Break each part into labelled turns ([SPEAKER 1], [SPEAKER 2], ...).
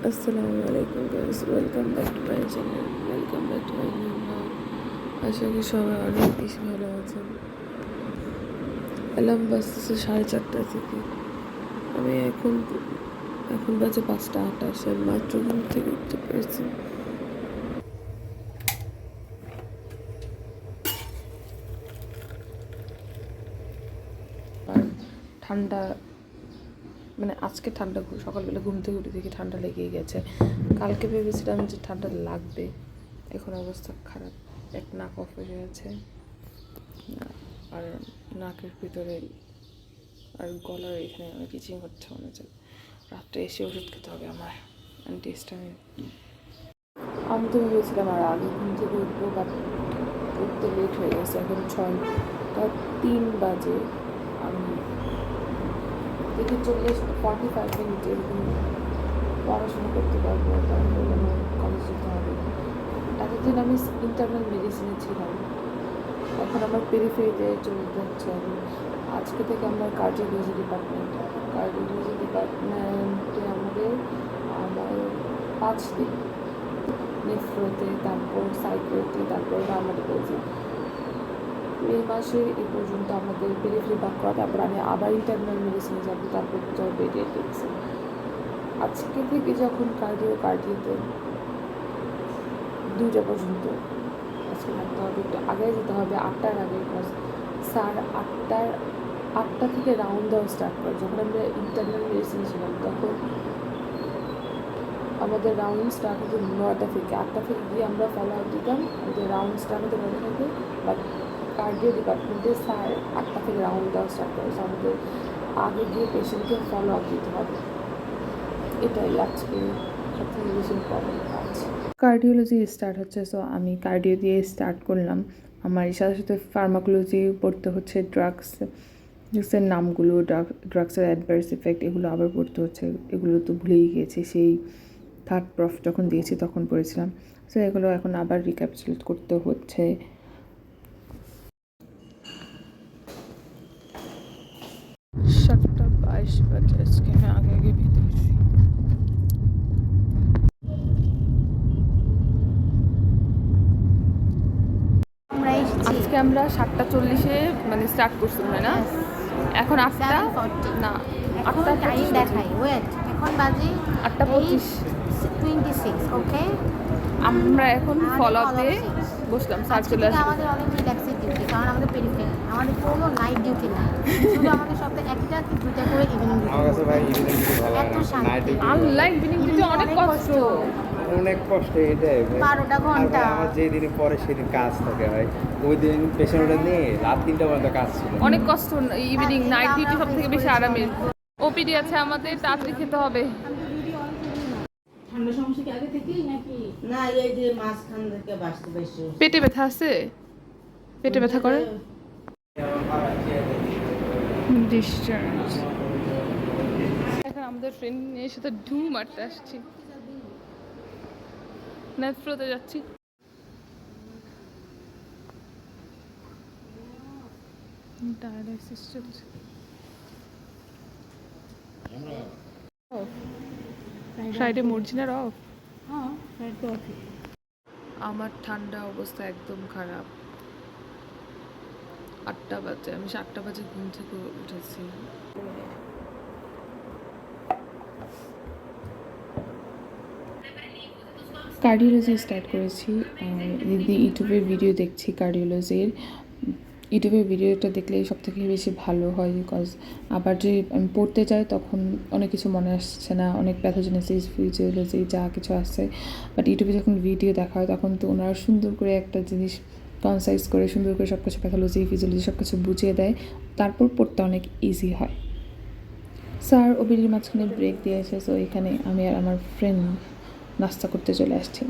[SPEAKER 1] আসসালামু আলাইকুম guys, welcome back to my channel, welcome back to my new blog. আশা করি সবাই অনেক বেশি ভালো আছেন। অ্যালার্ম বাজতেছে 4:30 থেকে। আমি এখন বাজে 5:28, আমি মাত্র ঘুম থেকে উঠতে পেরেছি। আর ঠান্ডা আজকে ঠান্ডা, সকালবেলা ঘুম থেকে উঠে দেখি ঠান্ডা লেগেই গেছে। কালকে ভেবেছিলাম যে ঠান্ডা লাগবে, এখন অবস্থা খারাপ। এক নাক অফ হয়ে গেছে, আর নাকের ভিতরে আর গলার এখানে অনেক ইচিং হচ্ছে। মনে হচ্ছে রাত্রে এসে ওষুধ খেতে হবে আমার, অ্যান্টিহিস্টামিন। আমি তো ভেবেছিলাম আর আগে ঘুম থেকে উঠবো, বাট উঠতে লেট হয়ে গেছে। এখন 6:03 বাজে। আমি দেখি 45 মিনিট এরকম পড়াশোনা করতে পারবো, তারপরে আমার কলেজ যেতে হবে। এতদিন আমি ইন্টারনাল মেডিসিনে ছিলাম, এখন আমার পেরিফেরিতে চলে যাচ্ছে। আমি আজকে থেকে আমার কার্ডিওলজি ডিপার্টমেন্টে আমার 5 দিন নেফ্রোতে, তারপর সাইক্লোতে, তারপর ডার্মাটোলজি। এই মাসে এ পর্যন্ত আমাদের পেরিফেরি বাক করা, তারপর আমি আবার ইন্টারনাল মেডিসিনে যাবো, তারপর যাবো পেডিয়াট্রিক্সে। আজকে থেকে যখন কার্ডিওতে 2টা পর্যন্ত আজকে থাকতে হবে, একটু আগে যেতে হবে, 8টার আগে। স্যার 8টা থেকে রাউন্ড দেওয়া স্টার্ট করে। যখন আমরা ইন্টারনাল মেডিসিন ছিলাম তখন আমাদের রাউন্ড স্টার্ট হতো 9টা থেকে। 8টা থেকে গিয়ে আমরা ফলো আপ দিতাম, আমাদের রাউন্ড স্টার্ট হতো 9টা থেকে। বাট কার্ডিও ডিপার্টমেন্টে স্যার 8টা থেকে রাউন্ড দেওয়া স্টার্ট করে, আমাদের আগে গিয়ে পেশেন্টকে ফলো আপ দিতে হবে। এটাই আজকে সবথেকে বেশি ইম্পর্টেন্ট কাজ। কার্ডিওলজি স্টার্ট হচ্ছে, সো আমি কার্ডিও দিয়ে স্টার্ট করলাম। আমার এর সাথে সাথে ফার্মাকোলজি পড়তে হচ্ছে, ড্রাগসের নামগুলো, ড্রাগসের অ্যাডভার্স ইফেক্ট, এগুলো আবার পড়তে হচ্ছে। এগুলো তো ভুলেই গিয়েছি, সেই থার্ড প্রফ যখন দিয়েছি তখন পড়েছিলাম। সো এগুলো এখন আবার রিক্যাপচুলেট করতে হচ্ছে। 7:22 বাজে। আজকে আমি আগে বেরিয়েছি। আজকে আমরা 7:40-এ স্টার্ট করছি, না? এখন 8টা না, 8টা
[SPEAKER 2] দেখাই। ওয়েট, এখন বাজে
[SPEAKER 1] 8:25।
[SPEAKER 2] ওকে,
[SPEAKER 1] আমরা এখন ফলো আপে বসলাম। স্যার চলে আসবে।
[SPEAKER 2] আমাদের অনেক রিল্যাক্সের ডিউটি, কারণ আমাদের পেরিফেরি, আমাদের কোনো নাইট ডিউটি নাই। শুধু আমাদের সপ্তাহে 1টা কি 2টা করে ইভিনিং ডিউটি।
[SPEAKER 3] আমার কাছে ভাই ইভিনিং ডিউটি ভালো লাগে না, night duty
[SPEAKER 1] unlike evening duty অনেক কষ্ট,
[SPEAKER 3] অনেক কষ্ট। এটাই ভাই
[SPEAKER 2] 12টা ঘন্টা।
[SPEAKER 3] আমার যেদিন পরে সেদিন কাজ থাকে ভাই, ওই দিন পেশেন্টটা নিয়ে রাত 3টা পর্যন্ত কাজ ছিল।
[SPEAKER 1] অনেক কষ্ট। ইভিনিং নাইট ডিউটি সব থেকে বেশি আরামের। ওপিডি আছে আমাদের, তাড়াতাড়ি খেতে হবে।
[SPEAKER 4] ঠান্ডা সমস্যা কি আগে থেকেই নাকি? না, এই যে মাঝখান থেকে বাঁচতে বেশি
[SPEAKER 1] পেটে ব্যথা আছে, পেটে ব্যথা করে। ডিসচার্জ। এখন আমাদের ফ্রেন্ডের সাথে ঢু মারতে আসছি, নেফ্রোতে যাচ্ছি। ডায়ালাইসিস চলছে। ফ্রাইডে মর্জিনার অফ।
[SPEAKER 4] হ্যাঁ, ফ্রাইডে অফ।
[SPEAKER 1] আমার ঠান্ডা অবস্থা একদম খারাপ। 8টা বাজে, আমি 7টা বাজে ঘুম থেকে উঠেছি। কার্ডিওলজি স্টার্ট করেছি। দিদি ইউটিউবে ভিডিও দেখছি কার্ডিওলজির। ইউটিউবের ভিডিওটা দেখলে সব থেকে বেশি ভালো হয়, বিকজ আবার যে আমি পড়তে যাই তখন অনেক কিছু মনে আসছে না, অনেক প্যাথোজেনেসিস, ফিজিওলজি যা কিছু আছে। বাট ইউটিউবে যখন ভিডিও দেখা হয় তখন তো ওনারা সুন্দর করে একটা জিনিস কনসাইজ করে, সুন্দর করে সব কিছু প্যাথোলজি, ফিজিওলজি সব কিছু বুঝিয়ে দেয়, তারপর পড়তে অনেক ইজি হয়। স্যার ওবিডির মাঝখানে ব্রেক দিয়েছে, সো এখানে আমি আর আমার ফ্রেন্ড নাস্তা করতে চলে আসছি।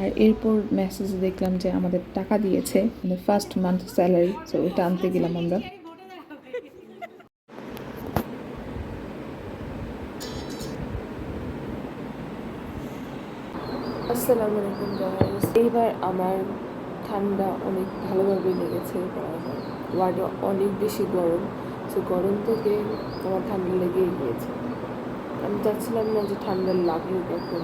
[SPEAKER 1] আর এরপর মেসেজে দেখলাম যে আমাদের টাকা দিয়েছে, ফার্স্ট মান্থ স্যালারি, সো ওটা আনতে গেলাম আমরা। আসসালামু আলাইকুম গাইস। এইবার আমার ঠান্ডা অনেক ভালোভাবে লেগেছে। ওয়ার্ডে অনেক বেশি গরম, সো গরম থেকে আমার ঠান্ডা লেগেই গিয়েছে। আমি চাচ্ছিলাম না যে ঠান্ডা লাগুক এখন,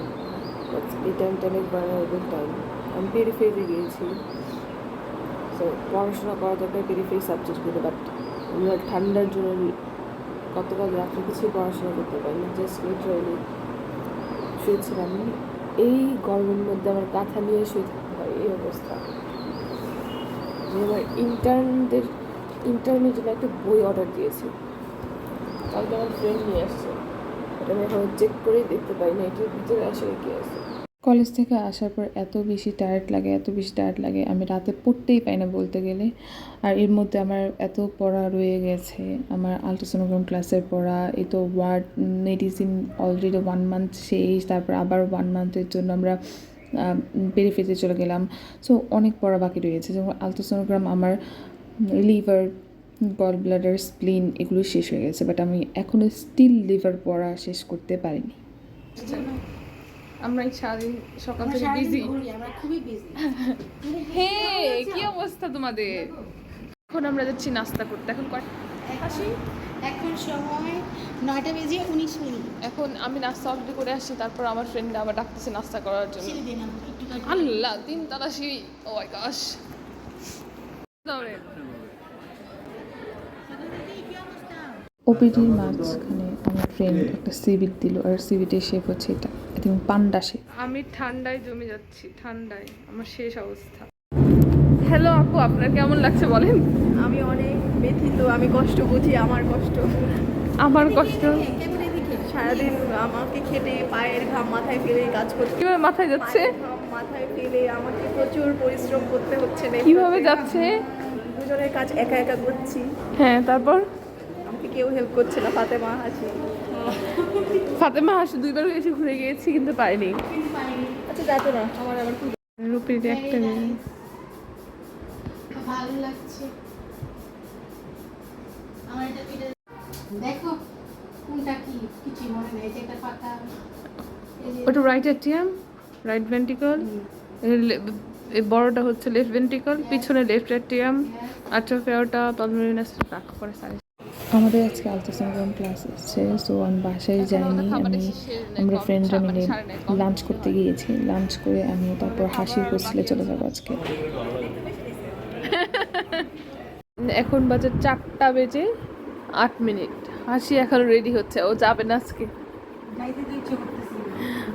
[SPEAKER 1] এই টাইমটা অনেক ভালোয়েবল টাইম। আমি পেরিফেরিতে গিয়েছি, তো পড়াশোনা করা দরকার পেরিফেরি সাবজেক্টগুলো, বাট আমরা ঠান্ডার জন্য গতকাল রাত্রে কিছুই পড়াশোনা করতে পারিনি, জাস্ট লিটারালি শুয়েছিলাম। এই গরমের মধ্যে আমার কাঁথা নিয়ে শুয়ে থাকতে হয়, এই অবস্থা। আমি আমার ইন্টার্নের জন্য একটা বই অর্ডার দিয়েছি, কালকে আমার ফ্রেন্ড নিয়ে আসছে, এটা আমি এখন চেক করেই দেখতে পাই না এটার ভিতরে আসলে কী আছে। কলেজ থেকে আসার পর এত বেশি টায়ার্ড লাগে, আমি রাতে পড়তেই পাই না বলতে গেলে। আর এর মধ্যে আমার এত পড়া রয়ে গেছে, আমার আল্ট্রাসোনোগ্রাম ক্লাসের পড়া, এই তো ওয়ার্ড মেডিসিন অলরেডি 1 মান্থ শেষ, তারপর আবার 1 মান্থের জন্য আমরা পেরিফেরিতে চলে গেলাম। সো অনেক পড়া বাকি রয়েছে, যেমন আল্ট্রাসোনোগ্রাম আমার লিভার, গল ব্লাডার, স্প্লিন এগুলো শেষ হয়ে গেছে, বাট আমি এখনও স্টিল লিভার পড়া শেষ করতে পারিনি। আমরা সারাদিন সকাল থেকে বিজি।
[SPEAKER 2] আমরা খুবই বিজি।
[SPEAKER 1] হে, কি অবস্থা তোমাদের? এখন আমরা যাচ্ছি নাস্তা করতে। এখন
[SPEAKER 2] এখন সময় 9টা বেজে 19 মিনিট।
[SPEAKER 1] এখন আমি নাস্তা অলরেডি করে আসছি, তারপর আমার ফ্রেন্ড আবার ডাকতেছে নাস্তা করার জন্য।
[SPEAKER 2] ছেড়ে দিন একটু
[SPEAKER 1] আল্লাহ, 3 তলা সিঁড়ি, ও মাই গশ। ওপিডির মাঝখানে আমার ফ্রেন্ড একটা সিভিট দিল, আর সিভিটের শেপ হচ্ছে এটা, একদম পান্ডা শেপ। আমি ঠান্ডায় জমে যাচ্ছি, ঠান্ডায় আমার শেষ অবস্থা। হ্যালো আপু, আপনার কেমন লাগছে বলেন?
[SPEAKER 5] আমি অনেক ব্যথিত, আমি কষ্ট বুঝি, আমার কষ্ট।
[SPEAKER 1] আমার কষ্ট
[SPEAKER 5] সারাদিন আমাকে খেটে পায়ের ঘাম মাথায় ফেলে কাজ করতে,
[SPEAKER 1] কিভাবে মাথায় যাচ্ছে?
[SPEAKER 5] পায়ের ঘাম মাথায় ফেলে আমাকে প্রচুর পরিশ্রম করতে হচ্ছে।
[SPEAKER 1] কিভাবে যাচ্ছে?
[SPEAKER 5] দুজনের কাজ একা একা করছি,
[SPEAKER 1] হ্যাঁ, তারপর
[SPEAKER 5] আমাকে কেউ হেল্প করছে না। ফাতেমা
[SPEAKER 1] হাসি 2বার এসে ঘুরে গিয়েছি কিন্তু পাইনি।
[SPEAKER 5] আচ্ছা যাতো না, আমার আবার খুব
[SPEAKER 1] রুপির একটা
[SPEAKER 2] ভালো লাগছে আমার এটা দেখো কোনটা কি কিছু মনে নেই, যেটা পাতা
[SPEAKER 1] ওটা রাইট এটিএম, রাইট ভেন্ট্রিকল, এই বড়টা হচ্ছে লেফট ভেন্ট্রিকল, পিছনে লেফট এটিএম, আট্রোফিয়াটা পালমোনাস রাখ করে সারি। আমাদের আজকে আল্ট্রাসোনোগ্রাম ক্লাস এসেছে, সো আমি বাসায় যাইনি। আমরা ফ্রেন্ডরা মিলে লাঞ্চ করতে গিয়েছি, লাঞ্চ করে আমি তারপর হাসির হোস্টেলে চলে যাবো আজকে। এখন বাজে 4টা বেজে 8 মিনিট। হাসি এখন রেডি হচ্ছে, ও যাবে না আজকে।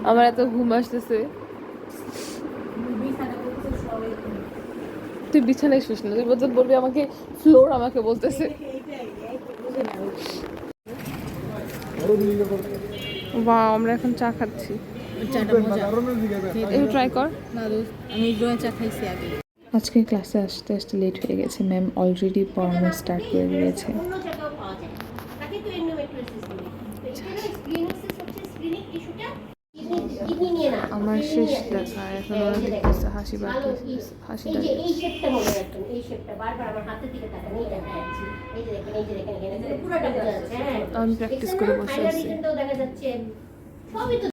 [SPEAKER 1] আমার এত ঘুম আসতেছে। তুই বিছানায় শুস না, তুই বলবি আমাকে ফ্লোর আমাকে বলতেছে। বাহ, আমরা এখন চা খাচ্ছি। এই ট্রাই কর।
[SPEAKER 2] আমি দোয়া চা খাইছি আগে।
[SPEAKER 1] আজকে ক্লাসে আসতে আসতে লেট হয়ে গেছে, ম্যাম অলরেডি পড়ানো স্টার্ট করে দিয়েছে।
[SPEAKER 6] অন্য জায়গাও পাওয়া যায় তাকে তো এন্ডোমেট্রিওসিস বলে তো এখানে স্প্লিনোসিস হচ্ছে স্প্লিনিক টিস্যুটা কিডনি নিয়ে না
[SPEAKER 1] আমার শেষ দেখা, এখন ওরা দেখতেছে হাসি বাকি, হাসিটা
[SPEAKER 6] এই শেপটা মনে রাখবেন, এই শেপটা বারবার আমার হাতের দিকে তাকান, এই দেখা যাচ্ছে, এই যে দেখেন এখানে পুরোটা বোঝা যাচ্ছে। হ্যাঁ,
[SPEAKER 1] আমি প্র্যাকটিস করে বসে আছি।
[SPEAKER 6] দেখা যাচ্ছে, সবই তো